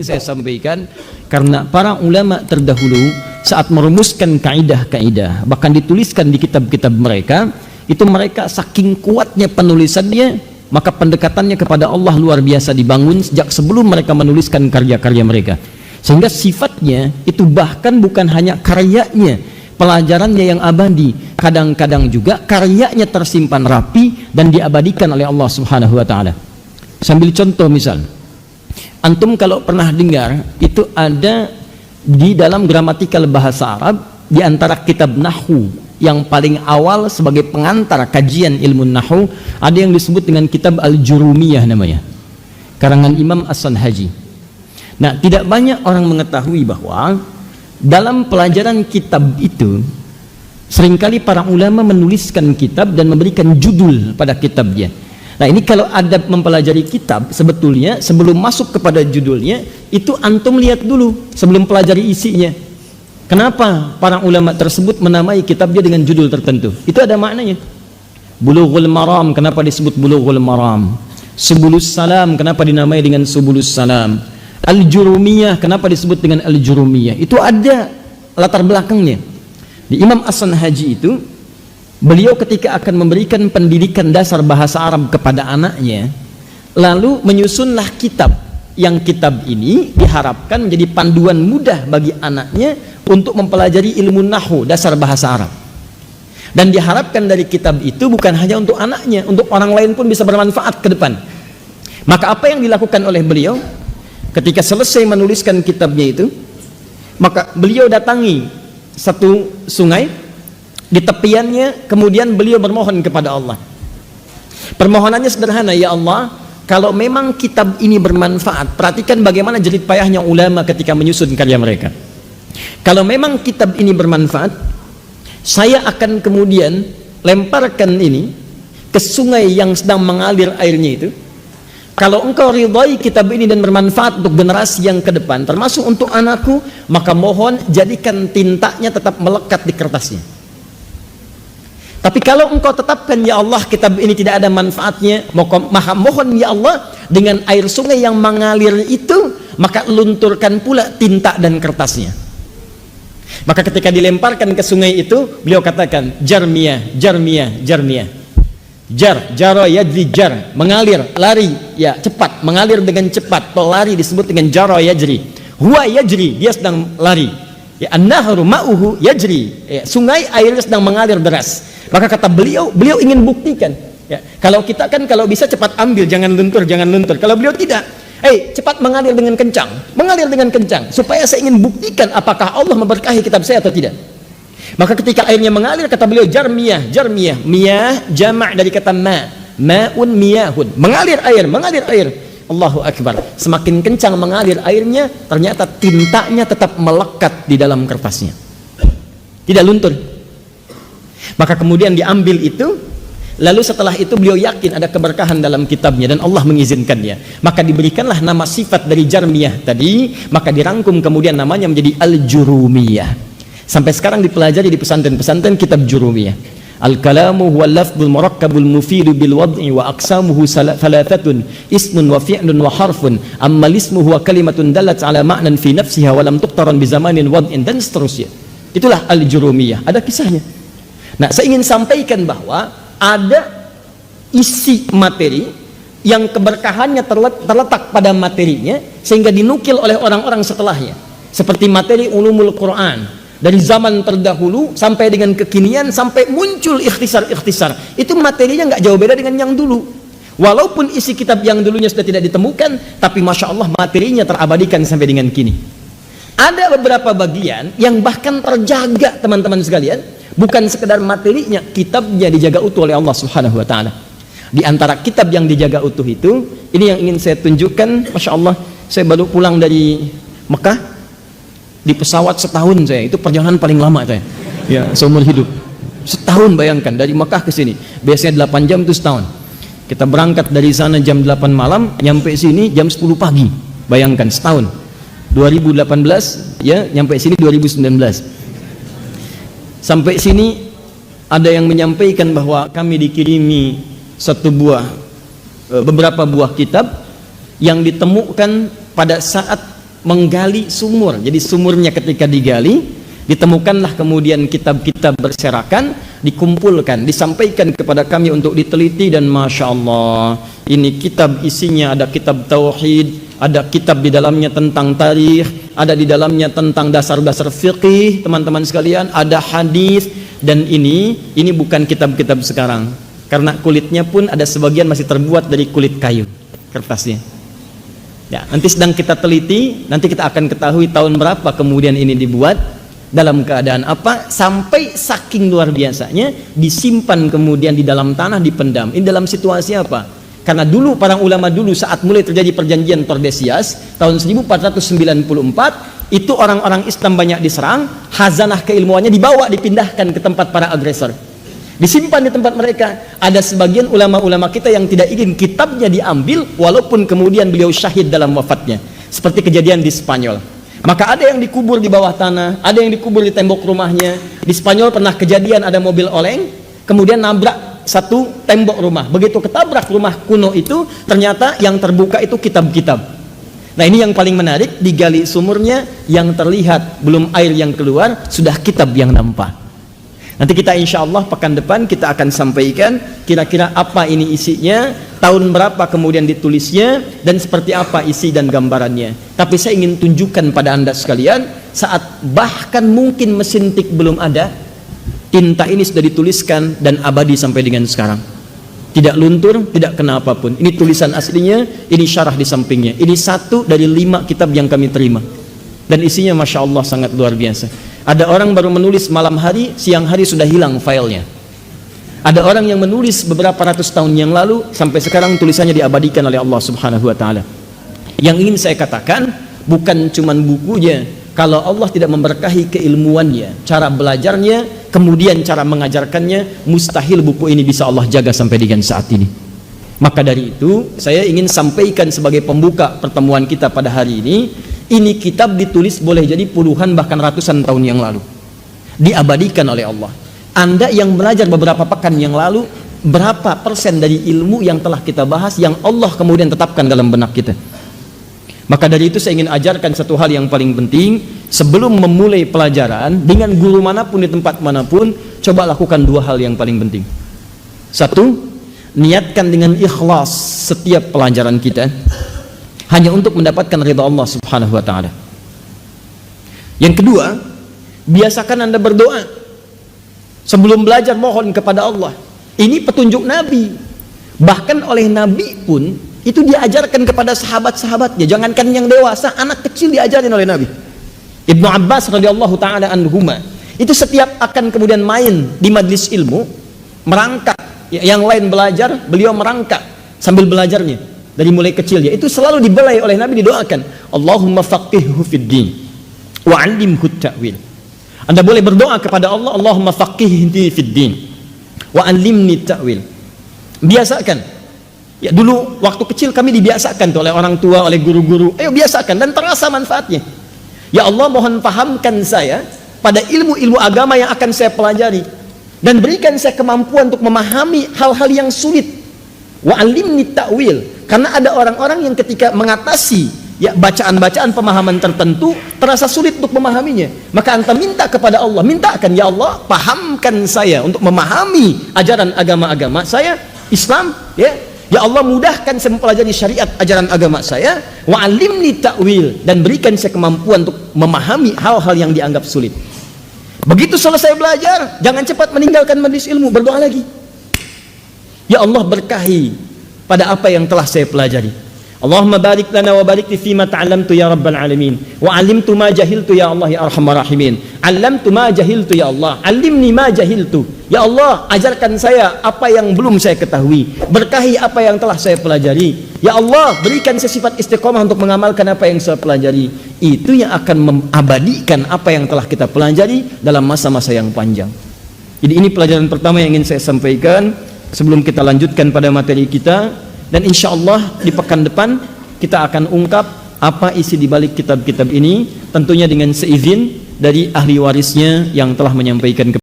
penting saya sampaikan, karena para ulama terdahulu saat merumuskan kaidah-kaidah, bahkan dituliskan di kitab-kitab mereka, itu mereka saking kuatnya penulisannya, maka pendekatannya kepada Allah luar biasa dibangun sejak sebelum mereka menuliskan karya-karya mereka, sehingga sifatnya itu bahkan bukan hanya karyanya, pelajarannya yang abadi, kadang-kadang juga karyanya tersimpan rapi dan diabadikan oleh Allah Subhanahu wa taala. Sambil contoh, misal antum kalau pernah dengar itu ada di dalam gramatikal bahasa Arab, di antara kitab nahwu yang paling awal sebagai pengantar kajian ilmu nahwu, ada yang disebut dengan kitab Al-Jurumiyah namanya, karangan Imam As-Sanhaji. Nah, tidak banyak orang mengetahui bahwa dalam pelajaran kitab itu seringkali para ulama menuliskan kitab dan memberikan judul pada kitabnya. Nah, ini kalau adab mempelajari kitab, sebetulnya sebelum masuk kepada judulnya itu antum lihat dulu sebelum pelajari isinya. Kenapa para ulama tersebut menamai kitabnya dengan judul tertentu? Itu ada maknanya. Bulughul Maram, kenapa disebut Bulughul Maram? Subulus Salam, kenapa dinamai dengan Subulus Salam? Al-Jurumiyah, kenapa disebut dengan Al-Jurumiyah? Itu ada latar belakangnya. Di Imam As-Sanhaji itu, beliau ketika akan memberikan pendidikan dasar bahasa Arab kepada anaknya, lalu menyusunlah kitab, yang kitab ini diharapkan menjadi panduan mudah bagi anaknya untuk mempelajari ilmu nahwu dasar bahasa Arab. Dan diharapkan dari kitab itu bukan hanya untuk anaknya, untuk orang lain pun bisa bermanfaat ke depan. Maka apa yang dilakukan oleh beliau ketika selesai menuliskan kitabnya itu, maka beliau datangi satu sungai, di tepiannya kemudian beliau bermohon kepada Allah. Permohonannya sederhana, ya Allah, kalau memang kitab ini bermanfaat, perhatikan bagaimana jerih payahnya ulama ketika menyusun karya mereka. Kalau memang kitab ini bermanfaat, saya akan kemudian lemparkan ini ke sungai yang sedang mengalir airnya itu. Kalau engkau ridhai kitab ini dan bermanfaat untuk generasi yang ke depan, termasuk untuk anakku, maka mohon jadikan tintanya tetap melekat di kertasnya. Tapi kalau engkau tetapkan, ya Allah, kitab ini tidak ada manfaatnya, maka mohon ya Allah, dengan air sungai yang mengalir itu, maka lunturkan pula tinta dan kertasnya. Maka ketika dilemparkan ke sungai itu, beliau katakan, Jarmiyah, Jarmiyah, Jarmiyah. Jaro yajri jar, mengalir, lari, ya cepat, mengalir dengan cepat. Pelari disebut dengan jaro yajri. Huwa yajri, dia sedang lari. Ya, an-nahru ma'uhu yajri. Ya, sungai airnya sedang mengalir deras. Maka kata beliau ingin buktikan. Ya, kalau kita kan kalau bisa cepat ambil, jangan luntur, jangan luntur. Kalau beliau tidak, cepat mengalir dengan kencang, supaya saya ingin buktikan apakah Allah memberkahi kitab saya atau tidak. Maka ketika airnya mengalir, kata beliau, Jarmiyah, Jarmiyah, miyah jama' dari kata ma'un miyahun, mengalir air. Allahu Akbar. Semakin kencang mengalir airnya, ternyata tintanya tetap melekat di dalam kertasnya, tidak luntur. Maka kemudian diambil itu, lalu setelah itu beliau yakin ada keberkahan dalam kitabnya dan Allah mengizinkannya. Maka diberikanlah nama sifat dari Jarmiyah tadi, maka dirangkum kemudian namanya menjadi Al-Jurumiyah. Sampai sekarang dipelajari di pesantren-pesantren kitab Jurumiyah. Al-kalamu huwa lafdul murakkabul mufidu bil wad'i wa aqsamuhu thalathatun ismun wa fi'lun wa harfun, amma ismu huwa kalimatun dalat ala ma'nan fi nafsiha wa lam tuqtaran bi zamanin wad'in, dan seterusnya. Itulah Al-Jurumiyah, ada kisahnya. Nah, saya ingin sampaikan bahwa ada isi materi yang keberkahannya terletak pada materinya, sehingga dinukil oleh orang-orang setelahnya, seperti materi ulumul Quran dari zaman terdahulu sampai dengan kekinian, sampai muncul ikhtisar. Itu materinya nggak jauh beda dengan yang dulu, walaupun isi kitab yang dulunya sudah tidak ditemukan, tapi masya Allah materinya terabadikan sampai dengan kini. Ada beberapa bagian yang bahkan terjaga, teman-teman sekalian, bukan sekedar materinya, kitabnya dijaga utuh oleh Allah Subhanahu wa taala. Di antara kitab yang dijaga utuh itu, ini yang ingin saya tunjukkan. Masya Allah, saya baru pulang dari Mekah, di pesawat setahun saya, itu perjalanan paling lama saya, ya, seumur hidup. Setahun, bayangkan, dari Mekah ke sini, biasanya 8 jam itu setahun. Kita berangkat dari sana jam 8 malam, nyampe sini jam 10 pagi, bayangkan, setahun. 2018, ya, nyampe sini 2019. Sampai sini ada yang menyampaikan bahwa kami dikirimi beberapa buah kitab yang ditemukan pada saat menggali sumur. Jadi sumurnya ketika digali, ditemukanlah kemudian kitab-kitab berserakan, dikumpulkan, disampaikan kepada kami untuk diteliti, dan Masya Allah, ini kitab isinya ada kitab tauhid, ada kitab di dalamnya tentang tarikh, ada di dalamnya tentang dasar-dasar fiqih, teman-teman sekalian, ada hadis. Dan ini bukan kitab-kitab sekarang, karena kulitnya pun ada sebagian masih terbuat dari kulit kayu, kertasnya. Ya, nanti sedang kita teliti, nanti kita akan ketahui tahun berapa kemudian ini dibuat, dalam keadaan apa, sampai saking luar biasanya disimpan kemudian di dalam tanah, dipendam. Ini dalam situasi apa? Karena dulu para ulama dulu saat mulai terjadi perjanjian Tordesillas tahun 1494, itu orang-orang Islam banyak diserang, khazanah keilmuannya dibawa, dipindahkan ke tempat para agresor, disimpan di tempat mereka. Ada sebagian ulama-ulama kita yang tidak ingin kitabnya diambil walaupun kemudian beliau syahid dalam wafatnya, seperti kejadian di Spanyol. Maka ada yang dikubur di bawah tanah, ada yang dikubur di tembok rumahnya. Di Spanyol pernah kejadian ada mobil oleng kemudian nabrak satu tembok rumah. Begitu ketabrak rumah kuno itu, ternyata yang terbuka itu kitab-kitab. Nah, ini yang paling menarik, digali sumurnya, yang terlihat belum air yang keluar, sudah kitab yang nampak. Nanti kita insya Allah pekan depan kita akan sampaikan kira-kira apa ini isinya, tahun berapa kemudian ditulisnya, dan seperti apa isi dan gambarannya. Tapi saya ingin tunjukkan pada Anda sekalian, saat bahkan mungkin mesin tik belum ada, tinta ini sudah dituliskan dan abadi sampai dengan sekarang. Tidak luntur, tidak kena apapun. Ini tulisan aslinya, ini syarah di sampingnya. Ini 1 dari 5 kitab yang kami terima. Dan isinya Masya Allah sangat luar biasa. Ada orang baru menulis malam hari, siang hari sudah hilang filenya. Ada orang yang menulis beberapa ratus tahun yang lalu, sampai sekarang tulisannya diabadikan oleh Allah Subhanahu wa Ta'ala. Yang ingin saya katakan, bukan cuman bukunya, kalau Allah tidak memberkahi keilmuannya, cara belajarnya, kemudian cara mengajarkannya, mustahil buku ini bisa Allah jaga sampai dengan saat ini. Maka dari itu, saya ingin sampaikan sebagai pembuka pertemuan kita pada hari ini kitab ditulis boleh jadi puluhan bahkan ratusan tahun yang lalu, diabadikan oleh Allah. Anda yang belajar beberapa pekan yang lalu, berapa persen dari ilmu yang telah kita bahas yang Allah kemudian tetapkan dalam benak kita? Maka dari itu saya ingin ajarkan satu hal yang paling penting. Sebelum memulai pelajaran dengan guru manapun di tempat manapun, coba lakukan 2 hal yang paling penting. 1, niatkan dengan ikhlas setiap pelajaran kita hanya untuk mendapatkan ridha Allah Subhanahu wa Ta'ala. Yang kedua, biasakan Anda berdoa sebelum belajar, mohon kepada Allah. Ini petunjuk Nabi, bahkan oleh Nabi pun itu diajarkan kepada sahabat-sahabatnya. Jangankan yang dewasa, anak kecil diajarin oleh Nabi. Ibnu Abbas radhiyallahu ta'ala anhuma, itu setiap akan kemudian main di majlis ilmu, merangkak, yang lain belajar, beliau merangkak sambil belajarnya. Dari mulai kecilnya itu selalu dibelai oleh Nabi, didoakan, Allahumma faqihhu fid din wa 'allimhu ta'wil. Anda boleh berdoa kepada Allah, Allahumma faqihni fid din wa 'allimni ta'wil. Biasakan. Ya, dulu waktu kecil kami dibiasakan tuh oleh orang tua, oleh guru-guru. Ayo biasakan, dan terasa manfaatnya. Ya Allah, mohon pahamkan saya pada ilmu-ilmu agama yang akan saya pelajari, dan berikan saya kemampuan untuk memahami hal-hal yang sulit. Wa 'allimni ta'wil. Karena ada orang-orang yang ketika mengatasi ya bacaan-bacaan pemahaman tertentu terasa sulit untuk memahaminya, maka anta minta kepada Allah, mintakan, ya Allah pahamkan saya untuk memahami ajaran agama-agama saya, Islam, ya Allah mudahkan saya mempelajari syariat ajaran agama saya, wa 'allimni ta'wil, dan berikan saya kemampuan untuk memahami hal-hal yang dianggap sulit. Begitu selesai belajar, jangan cepat meninggalkan majelis ilmu, berdoa lagi, ya Allah berkahi pada apa yang telah saya pelajari. Allahumma barik lana wa barik li fima ta'allamtu ya rabbal alamin, wa 'allimtu ma jahiltu ya Allah ya arhamar rahimin, 'allamtu ma jahiltu ya Allah, 'allimni ma jahiltu. Ya Allah, ajarkan saya apa yang belum saya ketahui, berkahi apa yang telah saya pelajari. Ya Allah, berikan saya sifat istiqomah untuk mengamalkan apa yang saya pelajari. Itu yang akan mengabadikan apa yang telah kita pelajari dalam masa-masa yang panjang. Jadi ini pelajaran pertama yang ingin saya sampaikan sebelum kita lanjutkan pada materi kita, dan insya Allah di pekan depan kita akan ungkap apa isi di balik kitab-kitab ini, tentunya dengan seizin dari ahli warisnya yang telah menyampaikan